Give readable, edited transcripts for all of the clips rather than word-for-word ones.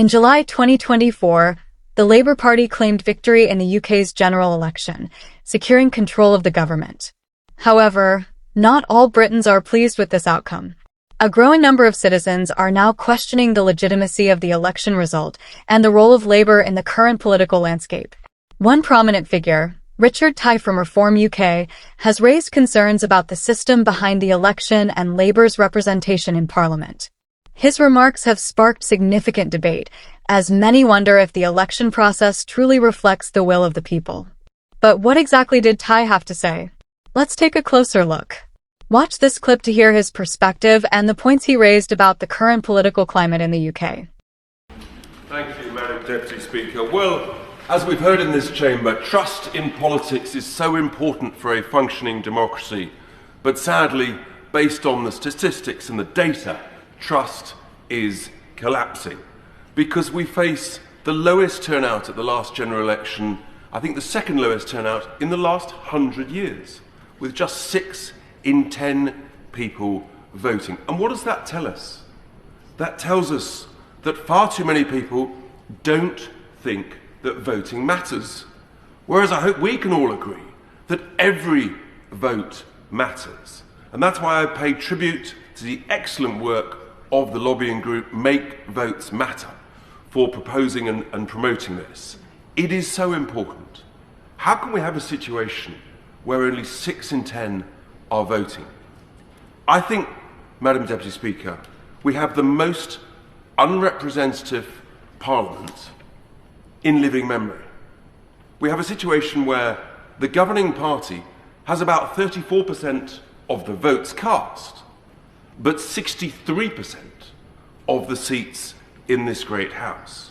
In July 2024, the Labour Party claimed victory in the UK's general election, securing control of the government. However, not all Britons are pleased with this outcome. A growing number of citizens are now questioning the legitimacy of the election result and the role of Labour in the current political landscape. One prominent figure, Richard Tice from Reform UK, has raised concerns about the system behind the election and Labour's representation in Parliament. His remarks have sparked significant debate, as many wonder if the election process truly reflects the will of the people. But what exactly did Tice have to say? Let's take a closer look. Watch this clip to hear his perspective and the points he raised about the current political climate in the UK. Thank you, Madam Deputy Speaker. Well, as we've heard in this chamber, trust in politics is so important for a functioning democracy. But sadly, based on the statistics and the data, trust is collapsing because we face the lowest turnout at the last general election, I think the second lowest turnout in the last 100 years, with just 6 in 10 people voting. And what does that tell us? That tells us that far too many people don't think that voting matters. Whereas I hope we can all agree that every vote matters. And that's why I pay tribute to the excellent work of the lobbying group Make Votes Matter for proposing and promoting this. It is so important. How can we have a situation where only 6 in 10 are voting? I think, Madam Deputy Speaker, we have the most unrepresentative Parliament in living memory. We have a situation where the governing party has about 34% of the votes cast, but 63% of the seats in this great House.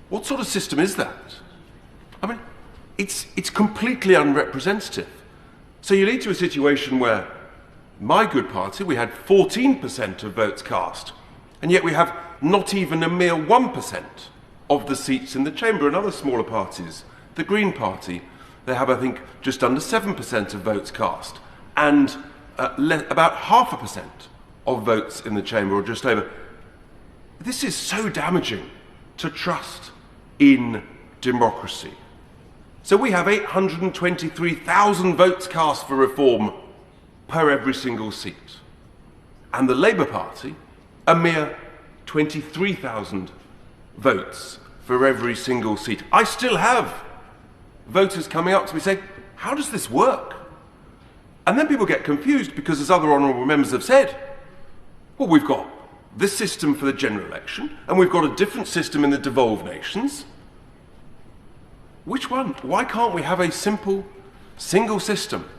What sort of system is that? I mean, it's completely unrepresentative. So you lead to a situation where my good party, we had 14% of votes cast, and yet we have not even a mere 1% of the seats in the chamber. And other smaller parties, the Green Party, they have, I think, just under 7% of votes cast, and about 0.5% of votes in the chamber, or just over. This is so damaging to trust in democracy. So we have 823,000 votes cast for reform per every single seat. And the Labour Party, a mere 23,000 votes for every single seat. I still have voters coming up to me saying, how does this work? And then people get confused because, as other honourable members have said, well, we've got this system for the general election, and we've got a different system in the devolved nations. Which one? Why can't we have a simple, single system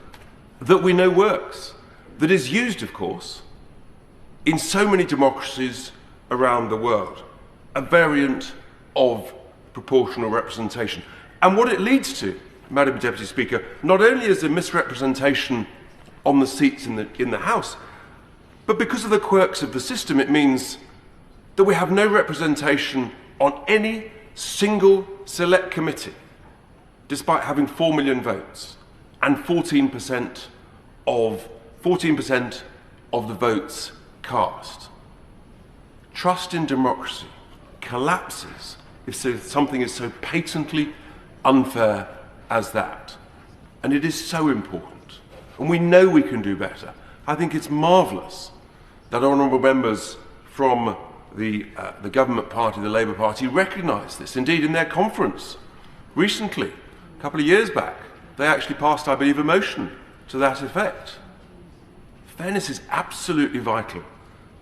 that we know works, that is used, of course, in so many democracies around the world, a variant of proportional representation? And what it leads to, Madam Deputy Speaker, not only is a misrepresentation on the seats in the House, but because of the quirks of the system, it means that we have no representation on any single select committee, despite having 4 million votes and 14% of the votes cast. Trust in democracy collapses if something is so patently unfair as that. And it is so important. And we know we can do better. I think it's marvellous that honourable members from the government party, the Labour Party, recognise this. Indeed, in their conference recently, a couple of years back, they actually passed, I believe, a motion to that effect. Fairness is absolutely vital,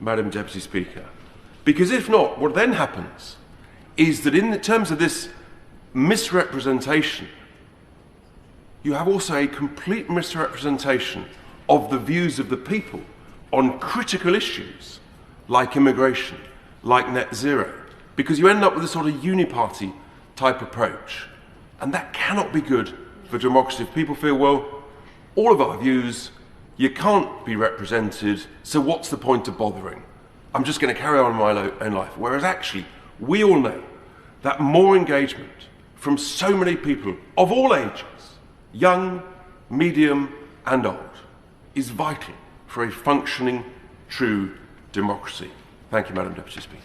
Madam Deputy Speaker, because if not, what then happens is that in terms of this misrepresentation, you have also a complete misrepresentation of the views of the people on critical issues like immigration, like net zero, because you end up with a sort of uniparty type approach. And that cannot be good for democracy. If people feel, well, all of our views, you can't be represented, so what's the point of bothering? I'm just going to carry on in my own life. Whereas actually, we all know that more engagement from so many people of all ages, young, medium and old, is vital for a functioning, true democracy. Thank you, Madam Deputy Speaker.